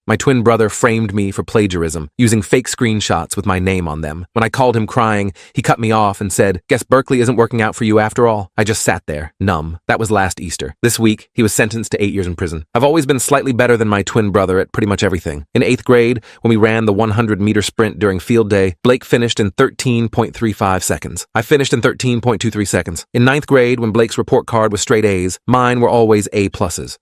My twin brother framed me for plagiarism, using fake screenshots with my name on them. When I called him crying, he cut me off and said, "Guess Berkeley isn't working out for you after all." I just sat there, numb. That was last Easter. This week, he was sentenced to 8 years in prison. I've always been slightly better than my twin brother at pretty much everything. In 8th grade, when we ran the 100-meter sprint during field day, Blake finished in 13.35 seconds. I finished in 13.23 seconds. In 9th grade, when Blake's report card was straight A's, mine were always A+.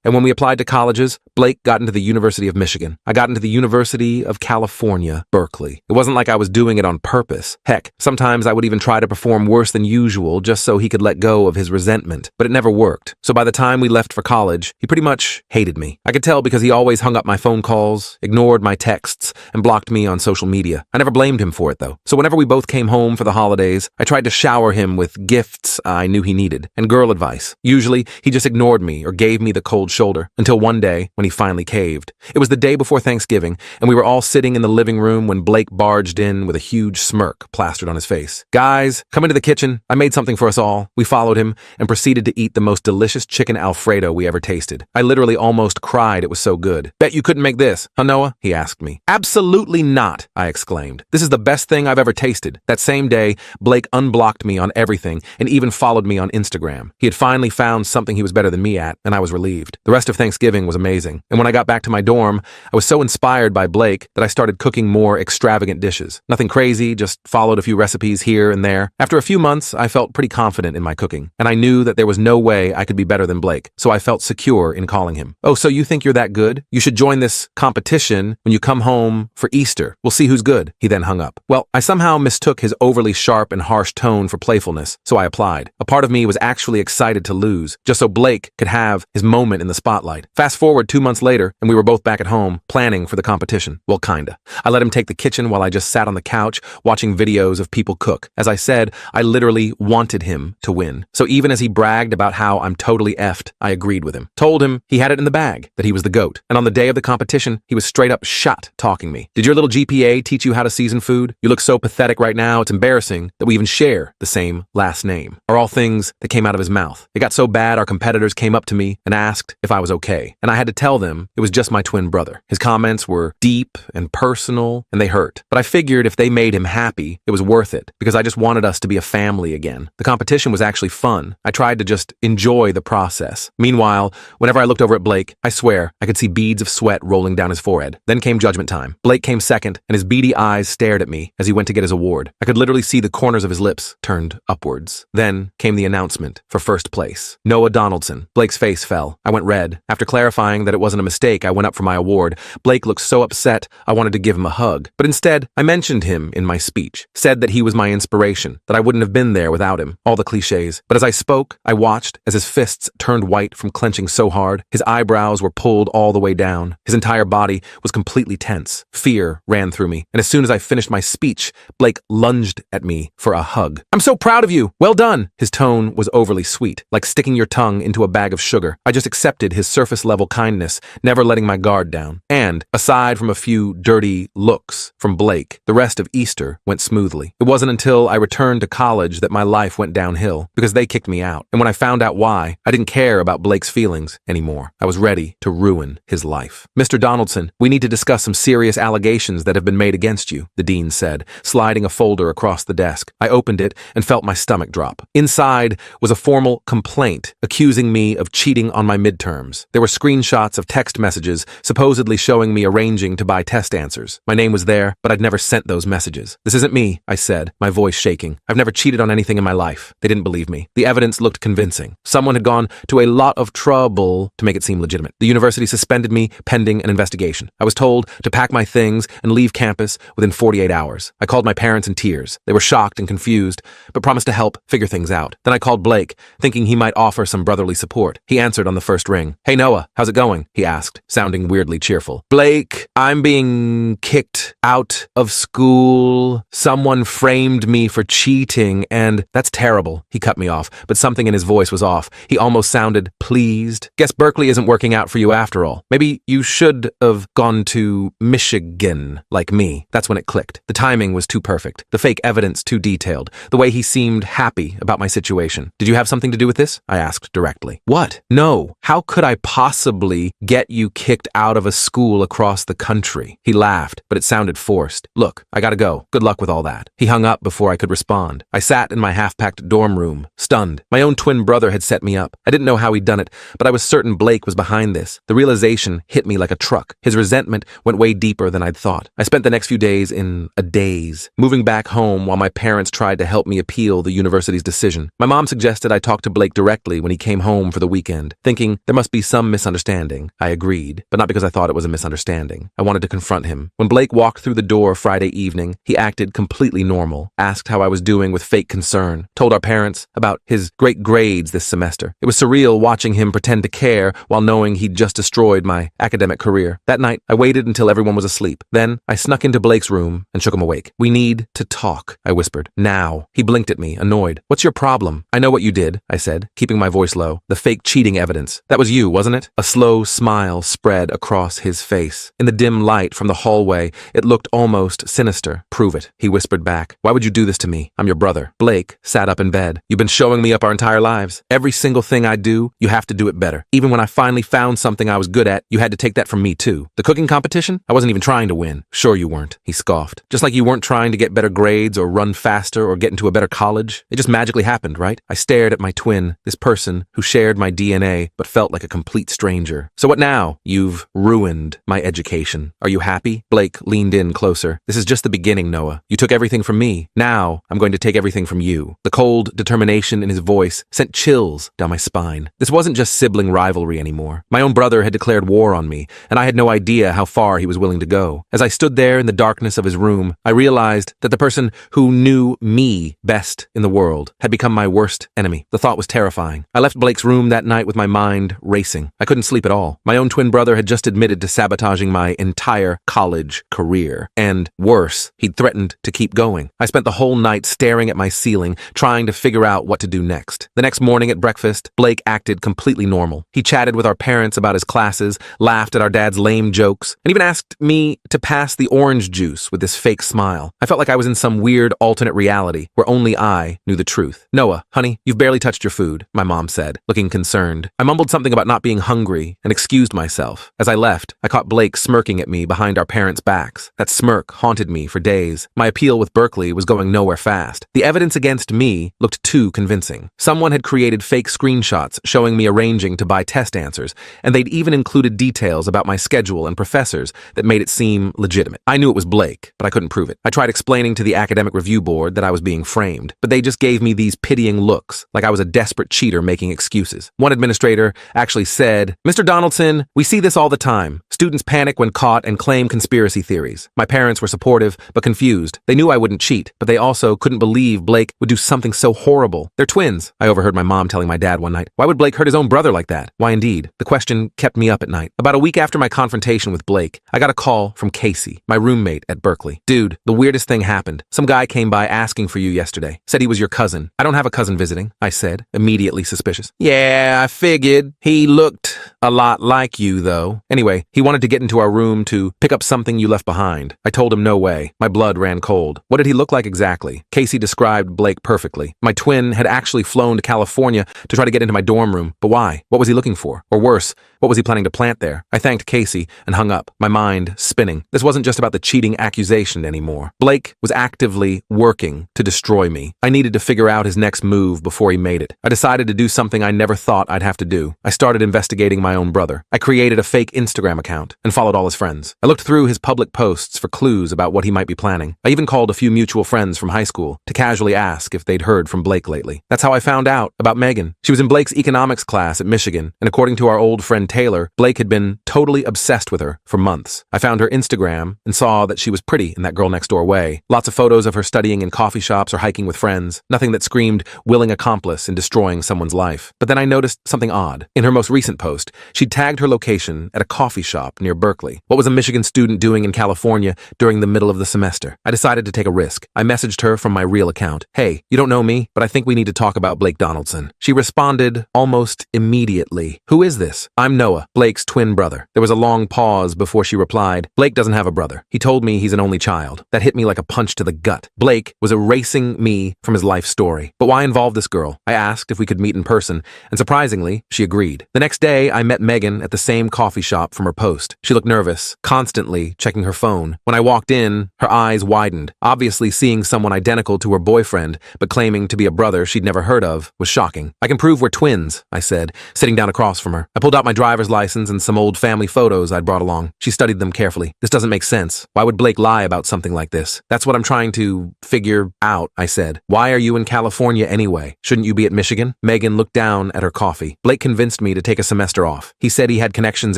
And when we applied to colleges, Blake got into the University of Michigan. I got into the University of California, Berkeley. It wasn't like I was doing it on purpose. Heck, sometimes I would even try to perform worse than usual just so he could let go of his resentment. But it never worked. So by the time we left for college, he pretty much hated me. I could tell because he always hung up my phone calls, ignored my texts, and blocked me on social media. I never blamed him for it, though. So whenever we both came home for the holidays, I tried to shower him with gifts I knew he needed, and girl advice. Usually, he just ignored me or gave me the cold shoulder, until one day when he finally caved. It was the day before Thanksgiving, and we were all sitting in the living room when Blake barged in with a huge smirk plastered on his face. "Guys, come into the kitchen. I made something for us all." We followed him and proceeded to eat the most delicious chicken Alfredo we ever tasted. I literally almost cried, it was so good. "Bet you couldn't make this, huh, Noah?" he asked me. "Absolutely not," I exclaimed. "This is the best thing I've ever tasted." That same day, Blake unblocked me on everything and even followed me on Instagram. He had finally found something he was better than me at, and I was relieved. The rest of Thanksgiving was amazing, and when I got back to my dorm, I was so inspired by Blake that I started cooking more extravagant dishes. Nothing crazy, just followed a few recipes here and there. After a few months, I felt pretty confident in my cooking, and I knew that there was no way I could be better than Blake, so I felt secure in calling him. "Oh, so you think you're that good? You should join this competition when you come home for Easter. We'll see who's good." He then hung up. Well, I somehow mistook his overly sharp and harsh tone for playfulness, so I applied. A part of me was actually excited to lose, just so Blake could have his moment in the spotlight. Fast forward 2 months later, and we were both back at home, planning for the competition. Well, kinda. I let him take the kitchen while I just sat on the couch, watching videos of people cook. As I said, I literally wanted him to win. So even as he bragged about how I'm totally effed, I agreed with him. Told him he had it in the bag, that he was the GOAT. And on the day of the competition, he was straight up shot talking me. "Did your little GPA teach you how to season food? You look so pathetic right now, it's embarrassing that we even share the same last name," are all things that came out of his mouth. It got so bad our competitors came up to me and asked if I was okay. And I had to tell them it was just my twin brother. His comments were deep and personal, and they hurt. But I figured if they made him happy, it was worth it, because I just wanted us to be a family again. The competition was actually fun. I tried to just enjoy the process. Meanwhile, whenever I looked over at Blake, I swear I could see beads of sweat rolling down his forehead. Then came judgment time. Blake came second, and his beady eyes stared at me as he went to get his award. I could literally see the corners of his lips turned upwards. Then came the announcement for first place. Noah Donaldson. Blake's face fell. I went red. After clarifying that it wasn't a mistake, I went up for my award. Blake looked so upset, I wanted to give him a hug. But instead, I mentioned him in my speech, said that he was my inspiration, that I wouldn't have been there without him. All the cliches. But as I spoke, I watched as his fists turned white from clenching so hard. His eyebrows were pulled all the way down. His entire body was completely tense. Fear ran through me. And as soon as I finished my speech, Blake lunged at me for a hug. "I'm so proud of you. Well done." His tone was overly sweet, like sticking your tongue into a bag of sugar. I just accepted his surface-level kindness, never letting my guard down. And, aside from a few dirty looks from Blake, the rest of Easter went smoothly. It wasn't until I returned to college that my life went downhill, because they kicked me out. And when I found out why, I didn't care about Blake's feelings anymore. I was ready to ruin his life. "Mr. Donaldson, we need to discuss some serious allegations that have been made against you," the dean said, sliding a folder across the desk. I opened it and felt my stomach drop. Inside was a formal complaint accusing me of cheating on my midterms. There were screenshots of text messages supposedly showing me arranging to buy test answers. My name was there, but I'd never sent those messages. "This isn't me," I said, my voice shaking. "I've never cheated on anything in my life." They didn't believe me. The evidence looked convincing. Someone had gone to a lot of trouble to make it seem legitimate. The university suspended me pending an investigation. I was told to pack my things and leave campus within 48 hours. I called my parents in tears. They were shocked and confused, but promised to help figure things out. Then I called Blake, thinking he might offer some brotherly support. He answered on the first ring. "Hey Noah, how's it going?" he asked, sounding weirdly cheerful. "Blake, I'm being kicked out of school. Someone framed me for cheating, and that's terrible." He cut me off, but something in his voice was off. He almost sounded pleased. "Guess Berkeley isn't working out for you after all. Maybe you should have gone to Michigan, like me." That's when it clicked. The timing was too perfect. The fake evidence too detailed. The way he seemed happy about my situation. "Did you have something to do with this?" I asked directly. "What? No. How could I possibly get you kicked out of a school across the country. He laughed, but it sounded forced. Look, I gotta go. Good luck with all that. He hung up before I could respond. I sat in my half-packed dorm room, stunned. My own twin brother had set me up. I didn't know how he'd done it, but I was certain Blake was behind this. The realization hit me like a truck. His resentment went way deeper than I'd thought. I spent the next few days in a daze, moving back home while my parents tried to help me appeal the university's decision. My mom suggested I talk to Blake directly when he came home for the weekend, thinking there must be some misunderstanding. I agreed, but not because I thought it was a misunderstanding. I wanted to confront him. When Blake walked through the door Friday evening, he acted completely normal, asked how I was doing with fake concern, told our parents about his great grades this semester. It was surreal watching him pretend to care while knowing he'd just destroyed my academic career. That night, I waited until everyone was asleep. Then, I snuck into Blake's room and shook him awake. "We need to talk," I whispered. "Now." He blinked at me, annoyed. "What's your problem?" "I know what you did," I said, keeping my voice low. "The fake cheating evidence. That was you, wasn't it?" A slow smile spread across his face. In the dim light from the hallway, it looked almost sinister. "Prove it," he whispered back. "Why would you do this to me? I'm your brother." Blake sat up in bed. "You've been showing me up our entire lives. Every single thing I do, you have to do it better. Even when I finally found something I was good at, you had to take that from me too. The cooking competition? I wasn't even trying to win." "Sure you weren't," he scoffed. "Just like you weren't trying to get better grades or run faster or get into a better college. It just magically happened, right?" I stared at my twin, this person who shared my DNA but felt like a complete stranger. "So what now? You've ruined my education. Are you happy?" Blake leaned in closer. "This is just the beginning, Noah. You took everything from me. Now I'm going to take everything from you." The cold determination in his voice sent chills down my spine. This wasn't just sibling rivalry anymore. My own brother had declared war on me, and I had no idea how far he was willing to go. As I stood there in the darkness of his room, I realized that the person who knew me best in the world had become my worst enemy. The thought was terrifying. I left Blake's room that night with my mind racing. I couldn't sleep at all. My own twin brother had just admitted to sabotaging my entire college career. And worse, he'd threatened to keep going. I spent the whole night staring at my ceiling, trying to figure out what to do next. The next morning at breakfast, Blake acted completely normal. He chatted with our parents about his classes, laughed at our dad's lame jokes, and even asked me to pass the orange juice with this fake smile. I felt like I was in some weird alternate reality where only I knew the truth. "Noah, honey, you've barely touched your food," my mom said, looking concerned. I mumbled something about not being hungry and excused myself. As I left, I caught Blake smirking at me behind our parents' backs. That smirk haunted me for days. My appeal with Berkeley was going nowhere fast. The evidence against me looked too convincing. Someone had created fake screenshots showing me arranging to buy test answers, and they'd even included details about my schedule and professors that made it seem legitimate. I knew it was Blake, but I couldn't prove it. I tried explaining to the academic review board that I was being framed, but they just gave me these pitying looks, like I was a desperate cheater making excuses. One administrator actually said, "Mr. Donaldson, we see this all the time. Students panic when caught and claim conspiracy theories." My parents were supportive, but confused. They knew I wouldn't cheat, but they also couldn't believe Blake would do something so horrible. "They're twins," I overheard my mom telling my dad one night. "Why would Blake hurt his own brother like that?" Why indeed? The question kept me up at night. About a week after my confrontation with Blake, I got a call from Casey, my roommate at Berkeley. "Dude, the weirdest thing happened. Some guy came by asking for you yesterday. Said he was your cousin." "I don't have a cousin visiting," I said, immediately suspicious. "Yeah, I figured. He looked a lot like you, though. Anyway, he wanted to get into our room to pick up something you left behind." I told him no way. My blood ran cold. What did he look like exactly? Casey described Blake perfectly. My twin had actually flown to California to try to get into my dorm room. But why? What was he looking for? Or worse, what was he planning to plant there? I thanked Casey and hung up, my mind spinning. This wasn't just about the cheating accusation anymore. Blake was actively working to destroy me. I needed to figure out his next move before he made it. I decided to do something I never thought I'd have to do. I started investigating my own brother. I created a fake Instagram account and followed all his friends. I looked through his public posts for clues about what he might be planning. I even called a few mutual friends from high school to casually ask if they'd heard from Blake lately. That's how I found out about Megan. She was in Blake's economics class at Michigan, and according to our old friend Taylor, Blake had been totally obsessed with her for months. I found her Instagram and saw that she was pretty in that girl next door way. Lots of photos of her studying in coffee shops or hiking with friends. Nothing that screamed willing accomplice in destroying someone's life. But then I noticed something odd. In her most recent post, she'd tagged her location at a coffee shop near Berkeley. What was a Michigan student doing in California during the middle of the semester? I decided to take a risk. I messaged her from my real account. "Hey, you don't know me, but I think we need to talk about Blake Donaldson." She responded almost immediately. "Who is this?" "I'm Noah, Blake's twin brother." There was a long pause before she replied, "Blake doesn't have a brother. He told me he's an only child." That hit me like a punch to the gut. Blake was erasing me from his life story. But why involve this girl? I asked if we could meet in person, and surprisingly, she agreed. The next day, I met Megan Megan at the same coffee shop from her post. She looked nervous, constantly checking her phone. When I walked in, her eyes widened. Obviously, seeing someone identical to her boyfriend, but claiming to be a brother she'd never heard of, was shocking. "I can prove we're twins," I said, sitting down across from her. I pulled out my driver's license and some old family photos I'd brought along. She studied them carefully. "This doesn't make sense. Why would Blake lie about something like this?" "That's what I'm trying to figure out," I said. "Why are you in California anyway? Shouldn't you be at Michigan?" Megan looked down at her coffee. "Blake convinced me to take a semester off. He said he had connections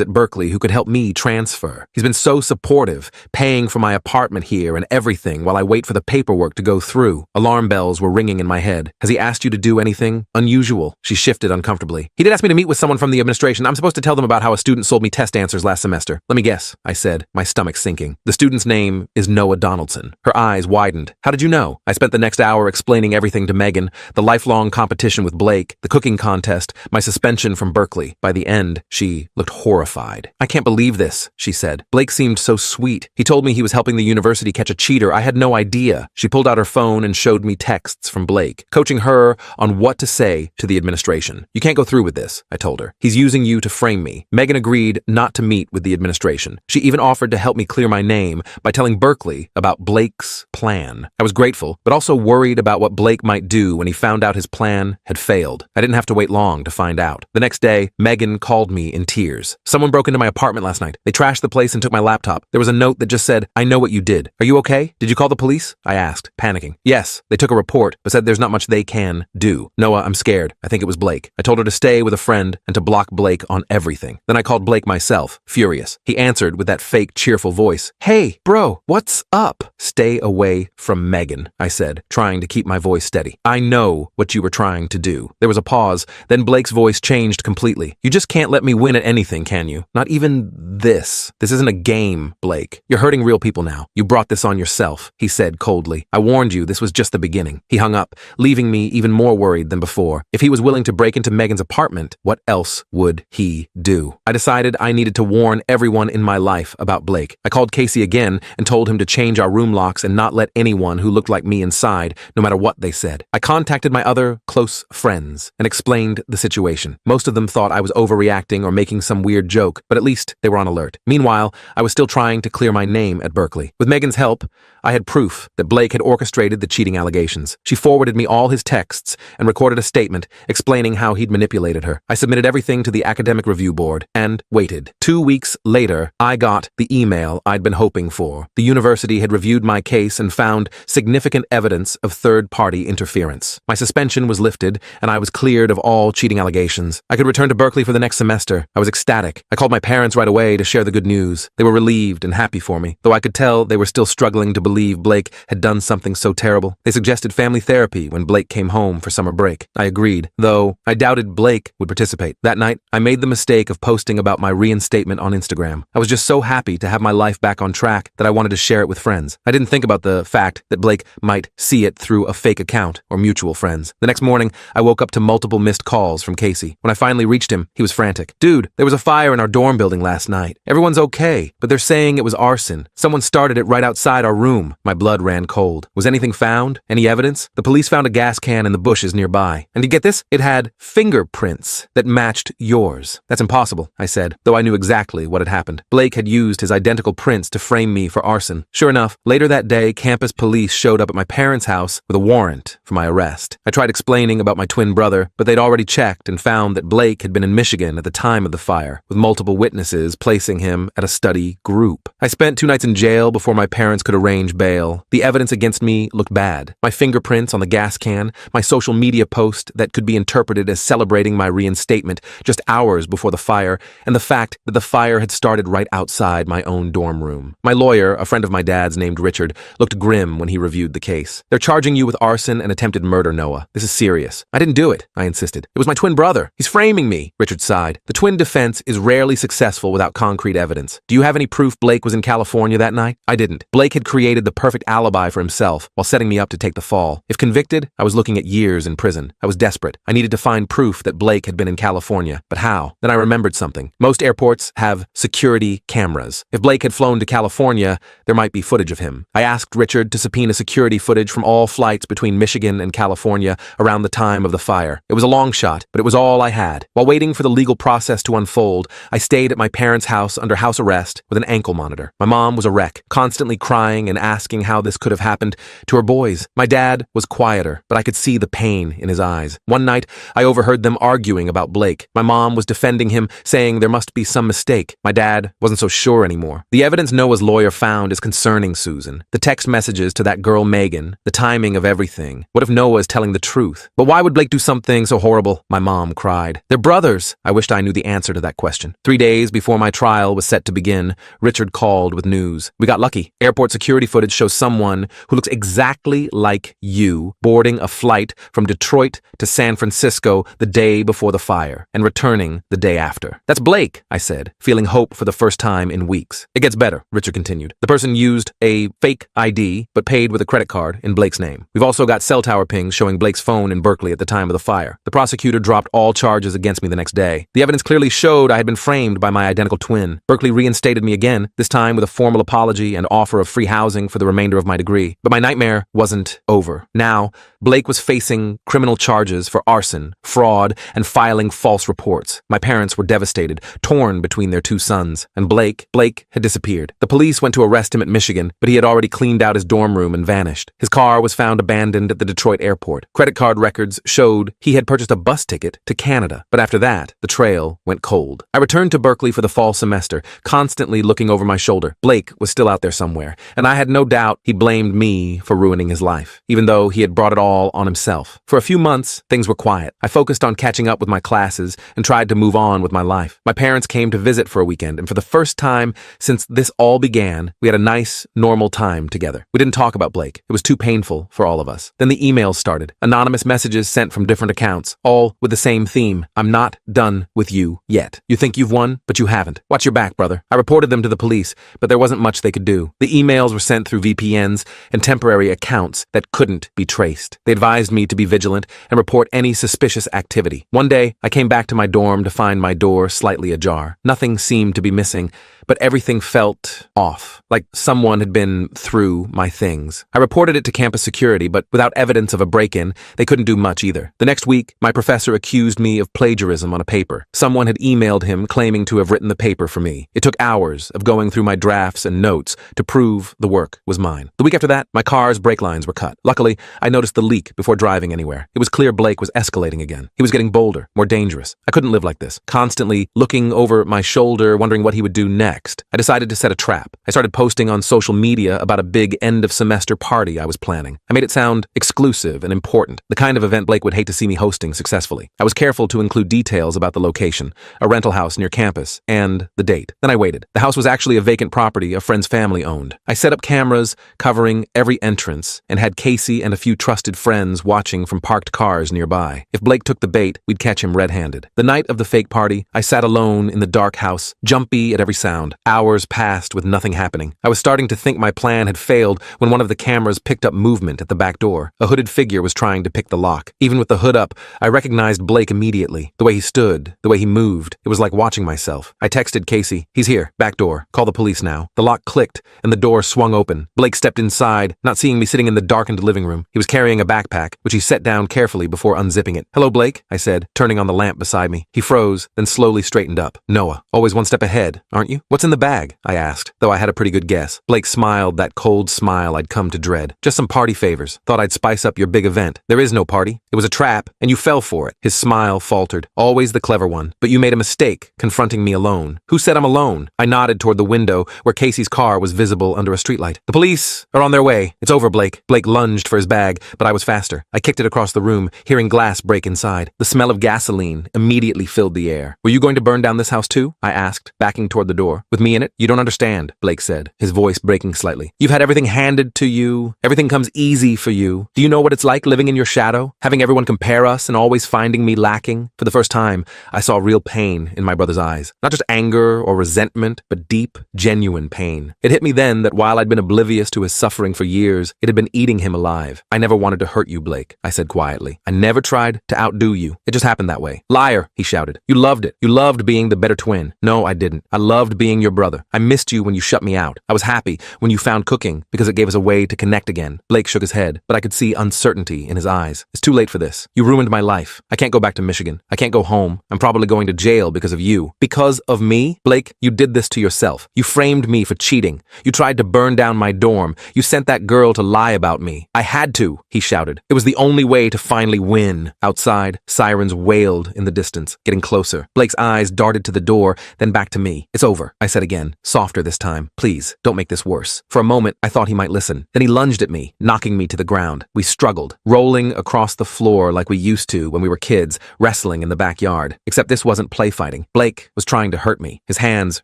at Berkeley who could help me transfer. He's been so supportive, paying for my apartment here and everything while I wait for the paperwork to go through." Alarm bells were ringing in my head. "Has he asked you to do anything unusual?" She shifted uncomfortably. "He did ask me to meet with someone from the administration. I'm supposed to tell them about how a student sold me test answers last semester." "Let me guess," I said, my stomach sinking. "The student's name is Noah Donaldson." Her eyes widened. "How did you know?" I spent the next hour explaining everything to Megan, the lifelong competition with Blake, the cooking contest, my suspension from Berkeley. By the end, she looked horrified. "I can't believe this," she said. "Blake seemed so sweet. He told me he was helping the university catch a cheater. I had no idea." She pulled out her phone and showed me texts from Blake, coaching her on what to say to the administration. "You can't go through with this," I told her. "He's using you to frame me." Megan agreed not to meet with the administration. She even offered to help me clear my name by telling Berkeley about Blake's plan. I was grateful, but also worried about what Blake might do when he found out his plan had failed. I didn't have to wait long to find out. The next day, Megan called me in tears. "Someone broke into my apartment last night. They trashed the place and took my laptop. There was a note that just said, 'I know what you did.' Are you okay? Did you call the police?" I asked, panicking. "Yes, they took a report, but said there's not much they can do. Noah, I'm scared. I think it was Blake." I told her to stay with a friend and to block Blake on everything. Then I called Blake myself, furious. He answered with that fake, cheerful voice. "Hey, bro, what's up?" "Stay away from Megan," I said, trying to keep my voice steady. "I know what you were trying to do." There was a pause, then Blake's voice changed completely. "You just can't let me win at anything, can you? Not even this. This isn't a game, Blake. You're hurting real people now. You brought this on yourself," he said coldly. "I warned you this was just the beginning." He hung up, leaving me even more worried than before. If he was willing to break into Megan's apartment, what else would he do? I decided I needed to warn everyone in my life about Blake. I called Casey again and told him to change our room locks and not let anyone who looked like me inside, no matter what they said. I contacted my other close friends and explained the situation. Most of them thought I was overreacting or making some weird joke, but at least they were on alert. Meanwhile, I was still trying to clear my name at Berkeley. With Megan's help, I had proof that Blake had orchestrated the cheating allegations. She forwarded me all his texts and recorded a statement explaining how he'd manipulated her. I submitted everything to the academic review board and waited. 2 weeks later, I got the email I'd been hoping for. The university had reviewed my case and found significant evidence of third-party interference. My suspension was lifted, and I was cleared of all cheating allegations. I could return to Berkeley for the next semester. I was ecstatic. I called my parents right away to share the good news. They were relieved and happy for me, though I could tell they were still struggling to believe Blake had done something so terrible. They suggested family therapy when Blake came home for summer break. I agreed, though I doubted Blake would participate. That night, I made the mistake of posting about my reinstatement on Instagram. I was just so happy to have my life back on track that I wanted to share it with friends. I didn't think about the fact that Blake might see it through a fake account or mutual friends. The next morning, I woke up to multiple missed calls from Casey. When I finally reached him, he was frantic. "Dude, there was a fire in our dorm building last night. Everyone's okay, but they're saying it was arson. Someone started it right outside our room." My blood ran cold. Was anything found? Any evidence? The police found a gas can in the bushes nearby. And you get this? It had fingerprints that matched yours. "That's impossible," I said, though I knew exactly what had happened. Blake had used his identical prints to frame me for arson. Sure enough, later that day, campus police showed up at my parents' house with a warrant for my arrest. I tried explaining about my twin brother, but they'd already checked and found that Blake had been in Michigan at the time of the fire, with multiple witnesses placing him at a study group. I spent 2 nights in jail before my parents could arrange bail. The evidence against me looked bad. My fingerprints on the gas can, my social media post that could be interpreted as celebrating my reinstatement just hours before the fire, and the fact that the fire had started right outside my own dorm room. My lawyer, a friend of my dad's named Richard, looked grim when he reviewed the case. "They're charging you with arson and attempted murder, Noah. This is serious." "I didn't do it," I insisted. "It was my twin brother. He's framing me," Richard sighed. "The twin defense is rarely successful without concrete evidence. Do you have any proof Blake was in California that night?" I didn't. Blake had created the perfect alibi for himself while setting me up to take the fall. If convicted, I was looking at years in prison. I was desperate. I needed to find proof that Blake had been in California. But how? Then I remembered something. Most airports have security cameras. If Blake had flown to California, there might be footage of him. I asked Richard to subpoena security footage from all flights between Michigan and California around the time of the fire. It was a long shot, but it was all I had. While waiting for the legal process to unfold, I stayed at my parents' house under house arrest with an ankle monitor. My mom was a wreck, constantly crying and asking how this could have happened to her boys. My dad was quieter, but I could see the pain in his eyes. One night, I overheard them arguing about Blake. My mom was defending him, saying there must be some mistake. My dad wasn't so sure anymore. The evidence Noah's lawyer found is concerning Susan. The text messages to that girl Megan, the timing of everything. What if Noah is telling the truth? But why would Blake do something so horrible? My mom cried. They're brothers. I wished I knew the answer to that question. 3 days before my trial was set to begin, Richard called with news. We got lucky. Airport security footage shows someone who looks exactly like you boarding a flight from Detroit to San Francisco the day before the fire and returning the day after. That's Blake, I said, feeling hope for the first time in weeks. It gets better, Richard continued. The person used a fake ID but paid with a credit card in Blake's name. We've also got cell tower pings showing Blake's phone in Berkeley at the time of the fire. The prosecutor dropped all charges against me the next day. The evidence clearly showed I had been framed by my identical twin. Berkeley reinstated me again, this time with a formal apology and offer of free housing for the remainder of my degree. But my nightmare wasn't over. Now, Blake was facing criminal charges for arson, fraud, and filing false reports. My parents were devastated, torn between their two sons. And Blake had disappeared. The police went to arrest him at Michigan, but he had already cleaned out his dorm room and vanished. His car was found abandoned at the Detroit airport. Credit card records showed he had purchased a bus ticket to Canada. But after that, the trail went cold. I returned to Berkeley for the fall semester, constantly looking over my shoulder. Blake was still out there somewhere, and I had no doubt he blamed me for ruining his life, even though he had brought it all on himself. For a few months, things were quiet. I focused on catching up with my classes and tried to move on with my life. My parents came to visit for a weekend, and for the first time since this all began, we had a nice, normal time together. We didn't talk about Blake. It was too painful for all of us. Then the emails started. Anonymous messages sent from different accounts, all with the same theme. I'm not done with you yet. You think you've won, but you haven't. Watch your back, brother. I reported them to the police, but there wasn't much they could do. The emails were sent through VPNs and temporary accounts that couldn't be traced. They advised me to be vigilant and report any suspicious activity. One day, I came back to my dorm to find my door slightly ajar. Nothing seemed to be missing, but everything felt off, like someone had been through my things. I reported it to campus security, but without evidence of a break-in, they couldn't do much either. The next week, my professor accused me of plagiarism on a paper. Someone had emailed him claiming to have written the paper for me. It took hours of going through my drafts and notes to prove the work was mine. The week after that, my car's brake lines were cut. Luckily, I noticed the leak before driving anywhere. It was clear Blake was escalating again. He was getting bolder, more dangerous. I couldn't live like this, constantly looking over my shoulder, wondering what he would do next. I decided to set a trap. I started posting on social media about a big end-of-semester party I was planning. I made it sound exclusive and important, the kind of event Blake would hate to see me hosting successfully. I was careful to include details about the location, a rental house near campus, and the date. Then I waited. The house was actually a vacant property a friend's family owned. I set up cameras covering every entrance and had Casey and a few trusted friends watching from parked cars nearby. If Blake took the bait, we'd catch him red-handed. The night of the fake party, I sat alone in the dark house, jumpy at every sound. Hours passed with nothing happening. I was starting to think my plan had failed when one of the cameras picked up movement at the back door. A hooded figure was trying to pick the lock. Even with the hood up, I recognized Blake immediately. The way he stood, the way he moved, it was like watching myself. I texted Casey, "He's here, back door. Call the police now." The lock clicked and the door swung open. Blake stepped inside, not seeing me sitting in the darkened living room. He was carrying a backpack, which he set down carefully before unzipping it. "Hello, Blake," I said, turning on the lamp beside me. He froze, then slowly straightened up. "Noah, always one step ahead, aren't you? What's in the bag?" I asked, though I had a pretty good guess. Blake smiled that cold smile I'd come to dread. "Just some party favors. Thought I'd spice up your big event. There is no party. It was a trap, and you fell for it." His smile faltered. "Always the clever one. But you made a mistake, confronting me alone." "Who said I'm alone?" I nodded toward the window where Casey's car was visible under a streetlight. "The police are on their way. It's over, Blake." Blake lunged for his bag, but I was faster. I kicked it across the room, hearing glass break inside. The smell of gasoline immediately filled the air. "Were you going to burn down this house too?" I asked, backing toward the door. "With me in it? You don't understand," Blake said, his voice breaking slightly. "You've had everything handed to you. Everything comes easy for you. Do you know what it's like living in your shadow? Having everyone compare us and always finding me lacking?" For the first time, I saw real pain in my brother's eyes. Not just anger or resentment, but deep, genuine pain. It hit me then that while I'd been oblivious to his suffering for years, it had been eating him alive. I never wanted to hurt you, Blake, I said quietly. I never tried to outdo you. It just happened that way. Liar, he shouted. You loved it. You loved being the better twin. No, I didn't. I loved being your brother. I missed you when you shut me out. I was happy when you found cooking because it gave us a way to connect again. Blake shook his head, but I could see uncertainty in his eyes. It's too late for this. You ruined my life. I can't go back to Michigan. I can't go home. I'm probably going to jail because of you. Because of me? Blake, you did this to yourself. You framed me for cheating. You tried to burn down my dorm. You sent that girl to lie about me. I had to, he shouted. It was the only way to finally win. Outside, sirens wailed in the distance, getting closer. Blake's eyes darted to the door, then back to me. It's over, I said again, softer this time. Please, don't make this worse. For a moment, I thought he might listen. Then he lunged at me, knocking me to the ground. We struggled, rolling across the floor like we used to when we were kids, wrestling in the backyard. Except this wasn't play fighting. Blake was trying to hurt me, his hands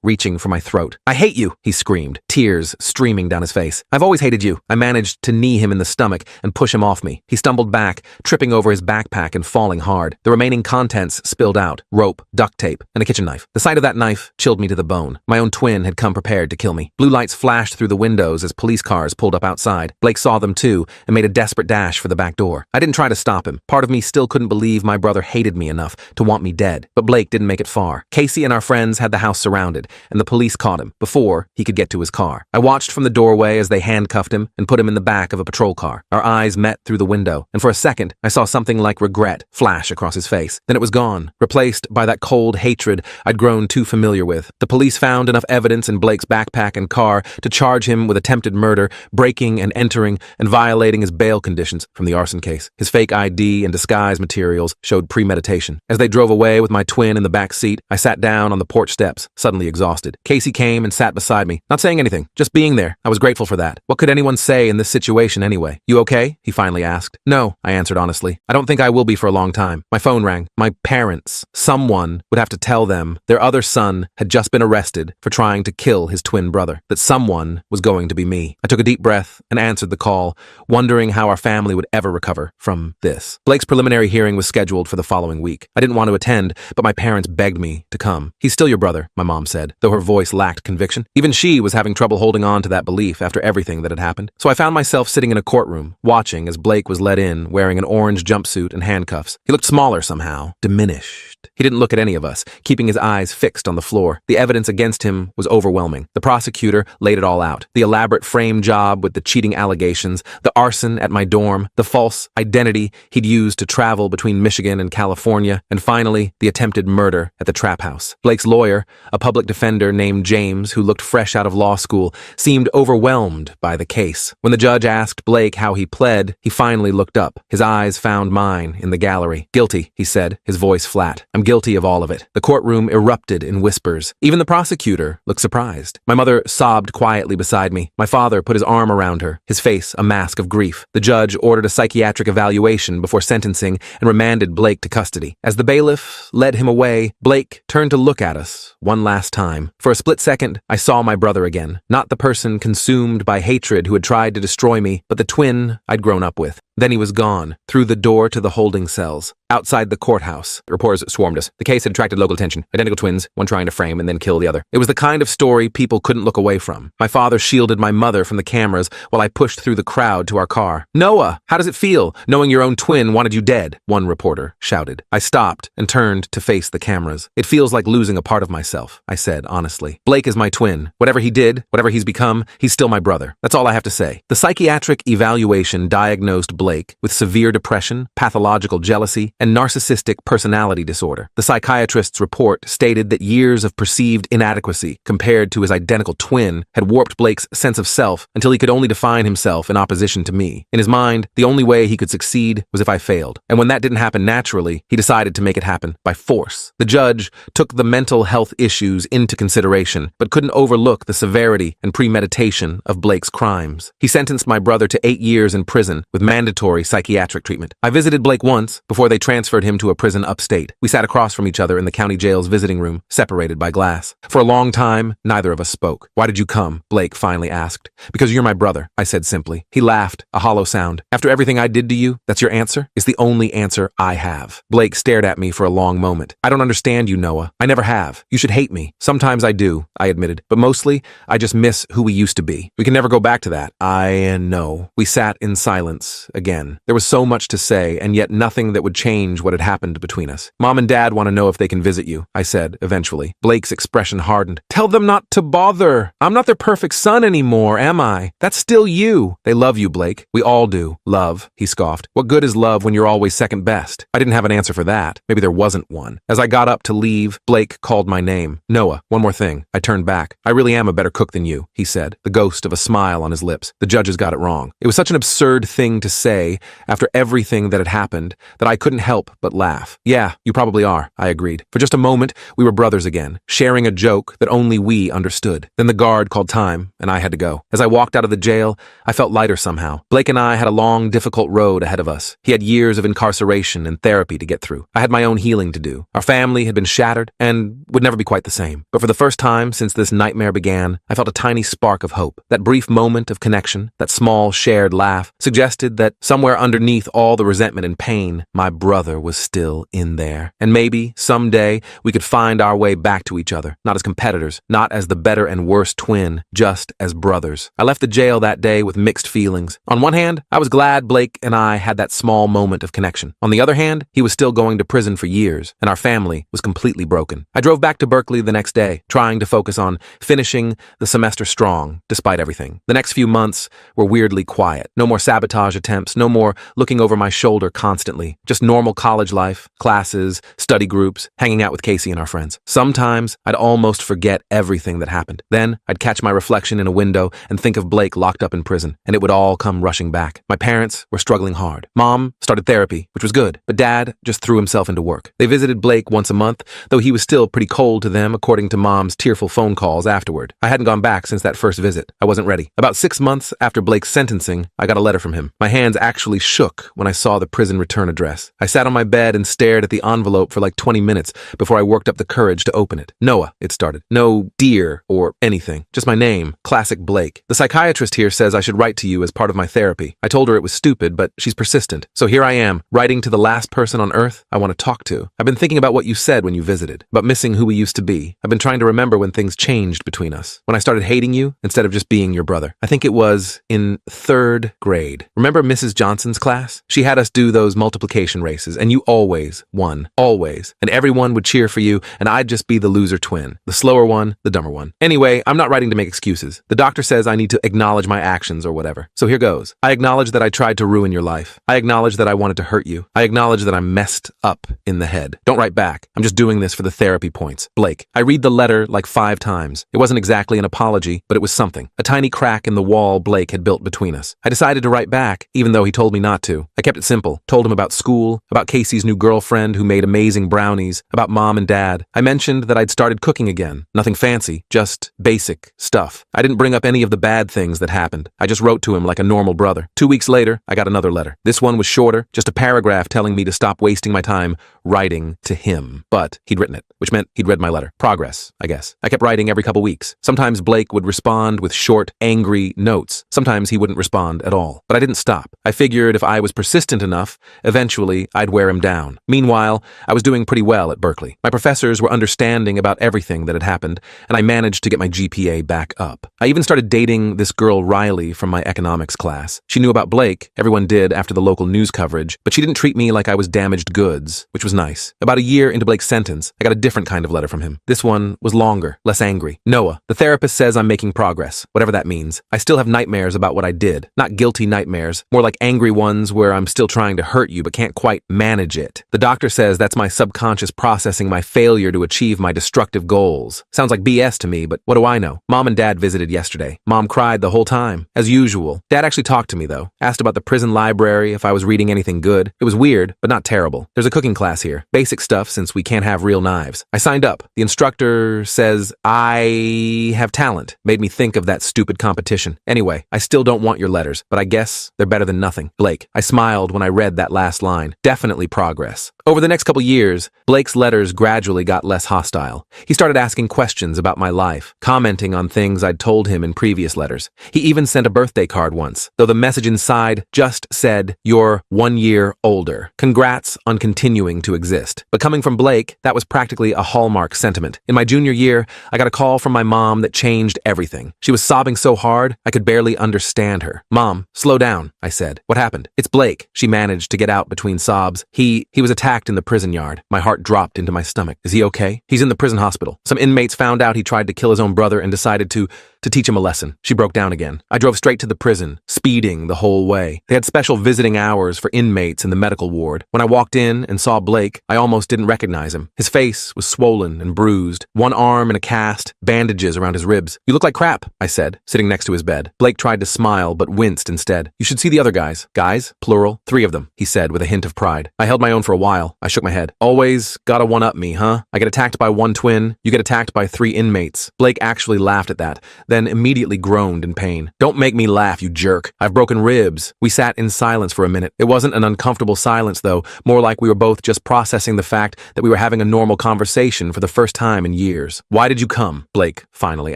reaching for my throat. I hate you, he screamed, tears streaming down his face. I've always hated you. I managed to knee him in the stomach and push him off me. He stumbled back, tripping over his backpack and falling hard. The remaining contents spilled out, rope, duct tape, and a kitchen knife. The sight of that knife chilled me to the bone. My own twin had come prepared to kill me. Blue lights flashed through the windows as police cars pulled up outside. Blake saw them too and made a desperate dash for the back door. I didn't try to stop him. Part of me still couldn't believe my brother hated me enough to want me dead. But Blake didn't make it far. Casey and our friends had the house surrounded, and the police caught him before he could get to his car. I watched from the doorway as they handcuffed him and put him in the back of a patrol car. Our eyes met through the window, and for a second, I saw something like regret flash across his face. Then it was gone, replaced by that cold hatred I'd grown too familiar with. The police found enough evidence in Blake's backpack and car to charge him with attempted murder, breaking and entering, and violating his bail conditions from the arson case. His fake ID and disguise materials showed premeditation. As they drove away with my twin in the back seat, I sat down on the porch steps, suddenly exhausted. Casey came and sat beside me, not saying anything, just being there. I was grateful for that. What could anyone say in this situation anyway? You okay? He finally asked. No, I answered honestly. I don't think I will be for a long time. My phone rang. My parents. Someone would have to tell them their other son had just been arrested for trying to kill his twin brother. That someone was going to be me. I took a deep breath and answered the call, wondering how our family would ever recover from this. Blake's preliminary hearing was scheduled for the following week. I didn't want to attend, but my parents begged me to come. He's still your brother, my mom said, though her voice lacked conviction. Even she was having trouble holding on to that belief after everything that had happened. So I found myself sitting in a courtroom, watching as Blake was led in, wearing an orange jumpsuit and handcuffs. He looked smaller somehow, diminished. He didn't look at any of us, keeping his eyes fixed on the floor. The evidence against him was overwhelming. The prosecutor laid it all out. The elaborate frame job with the cheating allegations, the arson at my dorm, the false identity he'd used to travel between Michigan and California, and finally, the attempted murder at the trap house. Blake's lawyer, a public defender named James, who looked fresh out of law school, seemed overwhelmed by the case. When the judge asked Blake how he pled, he finally looked up. His eyes found mine in the gallery. Guilty, he said, his voice flat. I'm guilty of all of it. The courtroom erupted in whispers. Even the prosecutor looked surprised. My mother sobbed quietly beside me. My father put his arm around her, his face a mask of grief. The judge ordered a psychiatric evaluation before sentencing and remanded Blake to custody. As the bailiff led him away, Blake turned to look at us one last time. For a split second, I saw my brother again. Not the person consumed by hatred who had tried to destroy me, but the twin I'd grown up with. Then he was gone, through the door to the holding cells. Outside the courthouse, reporters swarmed us. The case had attracted local attention. Identical twins, one trying to frame and then kill the other. It was the kind of story people couldn't look away from. My father shielded my mother from the cameras while I pushed through the crowd to our car. Noah, how does it feel, knowing your own twin wanted you dead? One reporter shouted. I stopped and turned to face the cameras. It feels like losing a part of myself, I said honestly. Blake is my twin. Whatever he did, whatever he's become, he's still my brother. That's all I have to say. The psychiatric evaluation diagnosed Blake with severe depression, pathological jealousy, and narcissistic personality disorder. The psychiatrist's report stated that years of perceived inadequacy compared to his identical twin had warped Blake's sense of self until he could only define himself in opposition to me. In his mind, the only way he could succeed was if I failed. And when that didn't happen naturally, he decided to make it happen by force. The judge took the mental health issues into consideration, but couldn't overlook the severity and premeditation of Blake's crimes. He sentenced my brother to 8 years in prison with mandatory psychiatric treatment. I visited Blake once before they transferred him to a prison upstate. We sat across from each other in the county jail's visiting room, separated by glass. For a long time, neither of us spoke. Why did you come? Blake finally asked. Because you're my brother, I said simply. He laughed, a hollow sound. After everything I did to you, that's your answer? It's the only answer I have. Blake stared at me for a long moment. I don't understand you, Noah. I never have. You should hate me. Sometimes I do, I admitted. But mostly, I just miss who we used to be. We can never go back to that. I know. We sat in silence again. again. There was so much to say, and yet nothing that would change what had happened between us. Mom and Dad want to know if they can visit you, I said, eventually. Blake's expression hardened. Tell them not to bother. I'm not their perfect son anymore, am I? That's still you. They love you, Blake. We all do. Love, he scoffed. What good is love when you're always second best? I didn't have an answer for that. Maybe there wasn't one. As I got up to leave, Blake called my name. Noah, one more thing. I turned back. I really am a better cook than you, he said, the ghost of a smile on his lips. The judges got it wrong. It was such an absurd thing to say after everything that had happened that I couldn't help but laugh. Yeah, you probably are, I agreed. For just a moment, we were brothers again, sharing a joke that only we understood. Then the guard called time, and I had to go. As I walked out of the jail, I felt lighter somehow. Blake and I had a long, difficult road ahead of us. He had years of incarceration and therapy to get through. I had my own healing to do. Our family had been shattered and would never be quite the same. But for the first time since this nightmare began, I felt a tiny spark of hope. That brief moment of connection, that small shared laugh, suggested that somewhere underneath all the resentment and pain, my brother was still in there. And maybe, someday, we could find our way back to each other, not as competitors, not as the better and worse twin, just as brothers. I left the jail that day with mixed feelings. On one hand, I was glad Blake and I had that small moment of connection. On the other hand, he was still going to prison for years, and our family was completely broken. I drove back to Berkeley the next day, trying to focus on finishing the semester strong, despite everything. The next few months were weirdly quiet. No more sabotage attempts, no more looking over my shoulder constantly. Just normal college life, classes, study groups, hanging out with Casey and our friends. Sometimes I'd almost forget everything that happened. Then I'd catch my reflection in a window and think of Blake locked up in prison, and it would all come rushing back. My parents were struggling hard. Mom started therapy, which was good, but Dad just threw himself into work. They visited Blake once a month, though he was still pretty cold to them according to Mom's tearful phone calls afterward. I hadn't gone back since that first visit. I wasn't ready. About 6 months after Blake's sentencing, I got a letter from him. My hands actually shook when I saw the prison return address. I sat on my bed and stared at the envelope for like 20 minutes before I worked up the courage to open it. Noah, it started. No dear or anything. Just my name, Classic Blake. The psychiatrist here says I should write to you as part of my therapy. I told her it was stupid, but she's persistent. So here I am, writing to the last person on earth I want to talk to. I've been thinking about what you said when you visited, about missing who we used to be. I've been trying to remember when things changed between us, when I started hating you instead of just being your brother. I think it was in 3rd grade. Remember Mrs. Johnson's class? She had us do those multiplication races, and you always won. Always. And everyone would cheer for you, and I'd just be the loser twin. The slower one, the dumber one. Anyway, I'm not writing to make excuses. The doctor says I need to acknowledge my actions or whatever. So here goes. I acknowledge that I tried to ruin your life. I acknowledge that I wanted to hurt you. I acknowledge that I'm messed up in the head. Don't write back. I'm just doing this for the therapy points. Blake. I read the letter like 5 times. It wasn't exactly an apology, but it was something. A tiny crack in the wall Blake had built between us. I decided to write back, even though he told me not to. I kept it simple. Told him about school, about Casey's new girlfriend who made amazing brownies, about Mom and Dad. I mentioned that I'd started cooking again. Nothing fancy, just basic stuff. I didn't bring up any of the bad things that happened. I just wrote to him like a normal brother. 2 weeks later, I got another letter. This one was shorter, just a paragraph telling me to stop wasting my time writing to him. But he'd written it, which meant he'd read my letter. Progress, I guess. I kept writing every couple weeks. Sometimes Blake would respond with short, angry notes. Sometimes he wouldn't respond at all. But I didn't stop. I figured if I was persistent enough, eventually I'd wear him down. Meanwhile, I was doing pretty well at Berkeley. My professors were understanding about everything that had happened, and I managed to get my GPA back up. I even started dating this girl Riley from my economics class. She knew about Blake, everyone did after the local news coverage, but she didn't treat me like I was damaged goods, which was nice. About a year into Blake's sentence, I got a different kind of letter from him. This one was longer, less angry. Noah, the therapist says I'm making progress, whatever that means. I still have nightmares about what I did. Not guilty nightmares, more like angry ones where I'm still trying to hurt you but can't quite manage it. The doctor says that's my subconscious processing my failure to achieve my destructive goals. Sounds like BS to me, but what do I know? Mom and Dad visited yesterday. Mom cried the whole time, as usual. Dad actually talked to me though. Asked about the prison library, if I was reading anything good. It was weird, but not terrible. There's a cooking class here. Basic stuff since we can't have real knives. I signed up. The instructor says I have talent. Made me think of that stupid competition. Anyway, I still don't want your letters, but I guess they're better than nothing. Blake. I smiled when I read that last line. Definitely progress. Over the next couple years, Blake's letters gradually got less hostile. He started asking questions about my life, commenting on things I'd told him in previous letters. He even sent a birthday card once, though the message inside just said, "You're 1 year older. Congrats on continuing to exist." But coming from Blake, that was practically a hallmark sentiment. In my junior year, I got a call from my mom that changed everything. She was sobbing so hard, I could barely understand her. "Mom, slow down," I said. "What happened?" "It's Blake," she managed to get out between sobs. He was attacked in the prison yard." My heart dropped into my stomach. "Is he okay?" "He's in the prison hospital. Some inmates found out he tried to kill his own brother and decided to teach him a lesson." She broke down again. I drove straight to the prison, speeding the whole way. They had special visiting hours for inmates in the medical ward. When I walked in and saw Blake, I almost didn't recognize him. His face was swollen and bruised, one arm in a cast, bandages around his ribs. "You look like crap," I said, sitting next to his bed. Blake tried to smile, but winced instead. "You should see the other guys." "Guys? Plural? 3 of them," he said with a hint of pride. I held my own for a while. I shook my head. "Always gotta one-up me, huh? I get attacked by 1 twin, you get attacked by 3 inmates." Blake actually laughed at that, then immediately groaned in pain. "Don't make me laugh, you jerk. I've broken ribs." We sat in silence for a minute. It wasn't an uncomfortable silence, though, more like we were both just processing the fact that we were having a normal conversation for the first time in years. "Why did you come?" Blake finally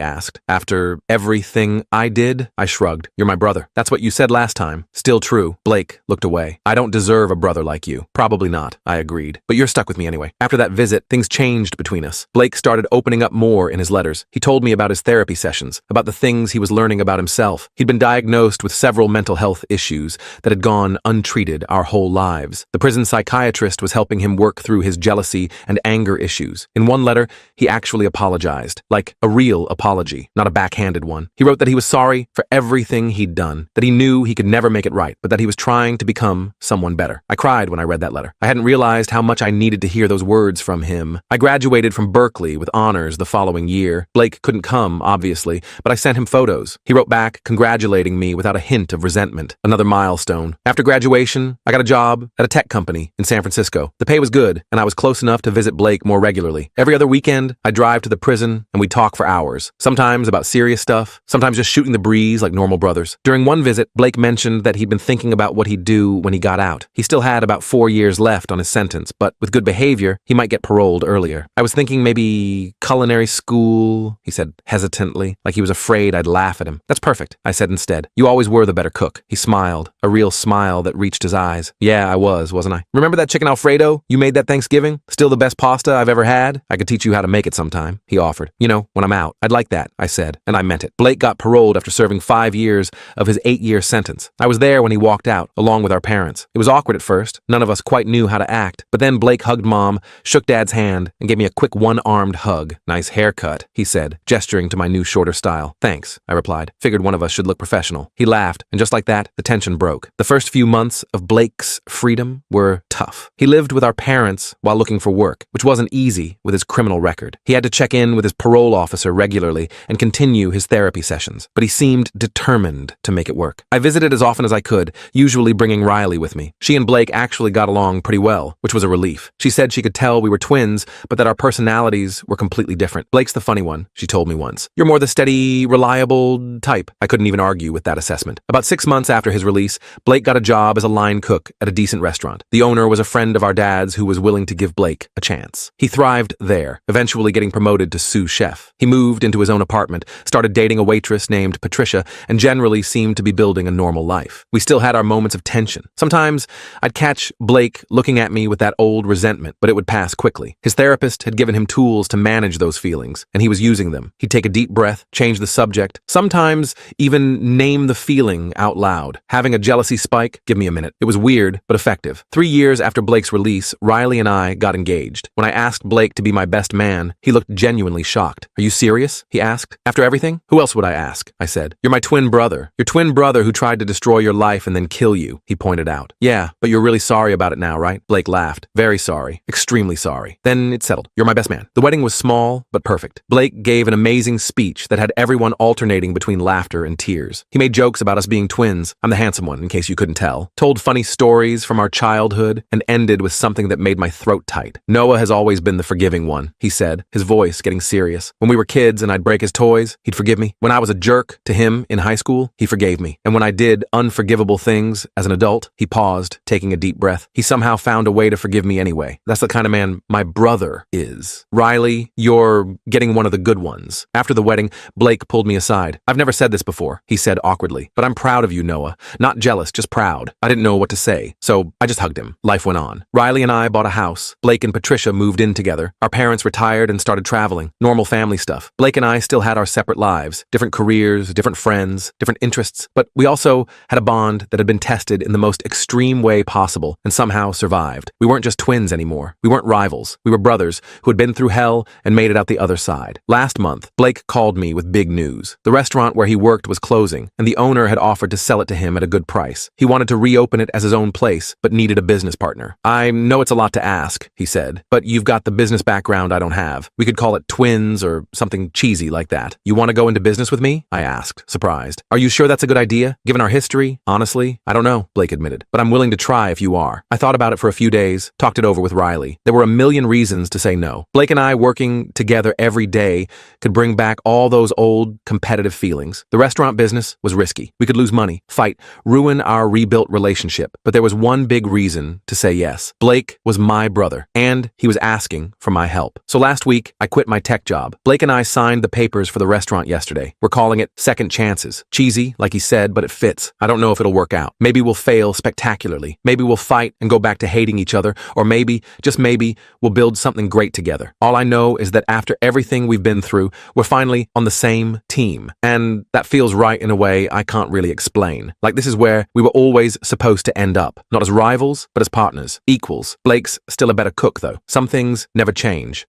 asked. "After everything I did?" I shrugged. "You're my brother. That's what you said last time." "Still true." Blake looked away. "I don't deserve a brother like you." "Probably not," I agreed. "But you're stuck with me anyway." After that visit, things changed between us. Blake started opening up more in his letters. He told me about his therapy sessions, about the things he was learning about himself. He'd been diagnosed with several mental health issues that had gone untreated our whole lives. The prison psychiatrist was helping him work through his jealousy and anger issues. In one letter, he actually apologized, like a real apology, not a backhanded one. He wrote that he was sorry for everything he'd done, that he knew he could never make it right, but that he was trying to become someone better. I cried when I read that letter. I hadn't realized how much I needed to hear those words from him. I graduated from Berkeley with honors the following year. Blake couldn't come, obviously, but I sent him photos. He wrote back, congratulating me without a hint of resentment. Another milestone. After graduation, I got a job at a tech company in San Francisco. The pay was good, and I was close enough to visit Blake more regularly. Every other weekend, I'd drive to the prison, and we'd talk for hours. Sometimes about serious stuff, sometimes just shooting the breeze like normal brothers. During one visit, Blake mentioned that he'd been thinking about what he'd do when he got out. He still had about 4 years left on his sentence, but with good behavior, he might get paroled earlier. I was thinking maybe culinary school, he said hesitantly, like he was afraid I'd laugh at him. That's perfect, I said instead. You always were the better cook. He smiled, a real smile that reached his eyes. Yeah, I was, wasn't I? Remember that chicken Alfredo you made that Thanksgiving? Still the best pasta I've ever had? I could teach you how to make it sometime, he offered. You know, when I'm out. I'd like that, I said, and I meant it. Blake got paroled after serving 5 years of his 8-year sentence. I was there when he walked out, along with our parents. It was awkward at first. None of us quite knew how to act, but then Blake hugged Mom, shook Dad's hand, and gave me a quick one-armed hug. Nice haircut, he said, gesturing to my new shorter style. Thanks, I replied. Figured one of us should look professional. He laughed, and just like that, the tension broke. The first few months of Blake's freedom were tough. He lived with our parents while looking for work, which wasn't easy with his criminal record. He had to check in with his parole officer regularly and continue his therapy sessions, but he seemed determined to make it work. I visited as often as I could, usually bringing Riley with me. She and Blake actually got along pretty well, which was a relief. She said she could tell we were twins, but that our personalities were completely different. Blake's the funny one, she told me once. You're more the steady, reliable type. I couldn't even argue with that assessment. About 6 months after his release, Blake got a job as a line cook at a decent restaurant. The owner was a friend of our dad's who was willing to give Blake a chance. He thrived there, eventually getting promoted to sous chef. He moved into his own apartment, started dating a waitress named Patricia, and generally seemed to be building a normal life. We still had our moments of tension. Sometimes I'd catch Blake looking at me with that old resentment, but it would pass quickly. His therapist had given him tools to manage those feelings, and he was using them. He'd take a deep breath, change the subject, sometimes even name the feeling out loud. Having a jealousy spike? Give me a minute. It was weird, but effective. 3 years after Blake's release, Riley and I got engaged. When I asked Blake to be my best man, he looked genuinely shocked. Are you serious? He asked. After everything? Who else would I ask? I said. You're my twin brother. Your twin brother who tried to destroy your life and then kill you, he pointed out. Yeah, but you're really sorry about it now, right? Blake laughed. Very sorry. Extremely sorry. Then it settled. You're my best man. The wedding was small, but perfect. Blake gave an amazing speech that had everyone alternating between laughter and tears. He made jokes about us being twins, I'm the handsome one in case you couldn't tell, told funny stories from our childhood, and ended with something that made my throat tight. Noah has always been the forgiving one, he said, his voice getting serious. When we were kids and I'd break his toys, he'd forgive me. When I was a jerk to him in high school, he forgave me. And when I did unforgivable things as an adult, he paused, taking a deep breath. He somehow found a way to forgive me anyway. That's the kind of man my brother is. Riley, you're getting one of the good ones. After the wedding, Blake pulled me aside. I've never said this before, he said awkwardly, but I'm proud of you, Noah. Not jealous, just proud. I didn't know what to say, so I just hugged him. Life went on. Riley and I bought a house. Blake and Patricia moved in together. Our parents retired and started traveling. Normal family stuff. Blake and I still had our separate lives, different careers, different friends, different interests, but we also had a bond that had been tested in the most extreme way possible and somehow survived. We weren't just twins anymore. We weren't rivals. We were brothers who had been through hell and made it out the other side. Last month, Blake called me with big news. The restaurant where he worked was closing, and the owner had offered to sell it to him at a good price. He wanted to reopen it as his own place, but needed a business partner. I know it's a lot to ask, he said, but you've got the business background I don't have. We could call it twins or something cheesy like that. You want to go into business with me? I asked, surprised. Are you sure that's a good idea? Given our history? Honestly, I don't know, Blake admitted, but I'm willing to try if you are. I thought about it for a few days, talked it over with Riley. There were a million reasons to say no. Blake and I working together every day could bring back all those old competitive feelings. The restaurant business was risky. We could lose money, fight, ruin our rebuilt relationship. But there was one big reason to say yes. Blake was my brother, and he was asking for my help. So last week, I quit my tech job. Blake and I signed the papers for the restaurant yesterday. We're calling it Second Chances. Cheesy, like he said, but it fits. I don't know if it'll work out. Maybe we'll fail spectacularly. Maybe we'll fight and go back to hating each other, or maybe, just maybe, we'll build something great together. All I know is that after everything we've been through, we're finally on the same team. And that feels right in a way I can't really explain. Like this is where we were always supposed to end up. Not as rivals, but as partners. Equals. Blake's still a better cook, though. Some things never change.